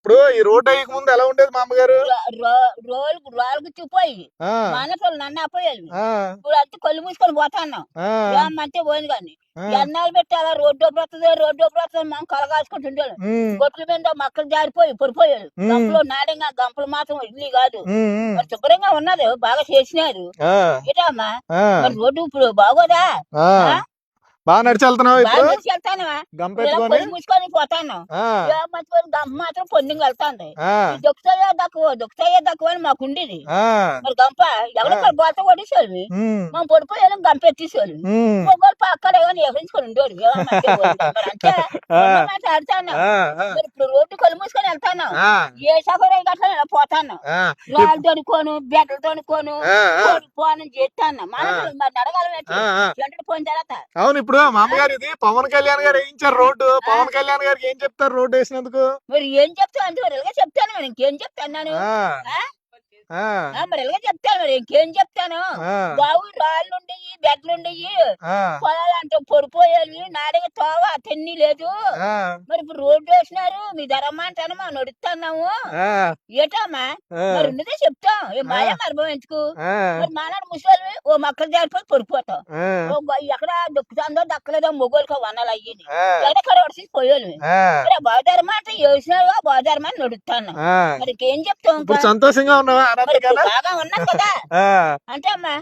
ఇప్పుడు ఈ రోడ్డు అయ్యక ముందు ఎలా ఉండేది మా అమ్మగారు? రోలుకు చూపోయి ఆ, మానసోళ్ళు నన్ను అపోయాలి. ఆ, ఇప్పుడు అంతా కళ్ళు మూసుకొని పోతాను ఆ, ఏమంటే పోయింది కానీ ఆ, ఎన్నాళ్ళు పెట్టి అలా రోడ్డు వస్తుంది మనం కలగాల్చుకుంటుంటాడు. ఉమ్, గొట్ల మీద మొక్కలు జారిపోయి పడిపోయాడు. ఉమ్, గంపలు నాడంగా గంపలు మాత్రం ఇడ్లీ కాదు. ఉమ్, ఉమ్, మరి శుభ్రంగా ఉన్నది బాగా చేసినారు. ఆ, ఏటమ్మా ఆ, మరి రోడ్డు ఇప్పుడు బాగోదా? ఆ. ఆ? బాగా నడిచి వెళ్తున్నావు బాగా ఇప్పుడు నడిచి వెళ్తాను. గంపెట్టుకొని? కళ్ళు మూసుకొని పోతాను. ఆ, ఏమంటే గంప మాత్రం పొందింగ్ వెళ్తాంది. ఆ, దుఃఖతయ్యే తక్కువ అని మాకుండేది. ఆ, మరి గంప ఎవరో బోత కొట్టేసేవాళ్ళు. ఉమ్, మనం పడిపోయాను గంప ఎత్తేసేవాళ్ళు. ఉమ్, మొగోళ్ళు అక్కడ ఏమైనా ఎగరించుకొని ఉండేవాడు. ఏమంటే మరి అంతే ఆ, మాట ఆడుతాను. ఆ, ఆ, మరి ఇప్పుడు రోడ్డు కళ్ళు మూసుకొని వెళ్తాను. ఆ, ఏ సఫరం గట్లా ఇలా పోతాను. ఆ, రాళ్ళు తోడుకోను బెడ్డలు తోడుకోను ఆ, ఆ, పోను చేస్తాను. మనసు మరి నడగలం ఆ, ఆ. వెంటనే పోయిన తర్వాత అవును. ఇప్పుడు మా అమ్మగారు ఇది పవన్ కళ్యాణ్ గారు వేయించారు రోడ్డు. పవన్ కళ్యాణ్ గారికి ఏం చెప్తారు రోడ్డు వేసినందుకు? మరి ఏం చెప్తాను అంటే మరి ఇలాగే చెప్తాను. మరి ఇంకేం చెప్తాను నేను? ఆ, ఆ? ఆ, మరి ఇలాగే చెప్తాను. మరి ఇంకేం చెప్తాను? ఆ, బావు రాళ్ళు ఉండయి బెడ్లు ఉండయి ఆ, పొలాలంటే పొడిపోయాలి నాడిగా తోవ తెన్ని లేదు. ఆ, మరి ఇప్పుడు రోడ్డు వేసినారు మీ ధరమ్మ అంటాను మనం నడుస్తున్నాము. ఆ, ఏటమ్మా ఆ, మరి ఉన్నదే చెప్తాం. ఏ మాయ మర్భం ఎందుకు? ఆ, మరి మానాడు ముసలి ఓ మొక్కలు జారిపోయి పడిపోతాం. ఆ, ఎక్కడ దొక్కుతుందో దక్కలేదో మొగోళ్ళకి వనాలు అయ్యింది. ఆ, ఎక్కడ వడిసి పోయాలి. ఆ, మరి బాధర్మ అంటే వేసినారు బాధర్మ అని నడుస్తాను. ఆ. మరి ఇంకేం చెప్తాం? ఇప్పుడు సంతోషంగా ఉన్నావా? మరి ఇప్పుడు ఆనందంగానా? బాగా ఉన్నాం కదా ఆ, అంటే అమ్మా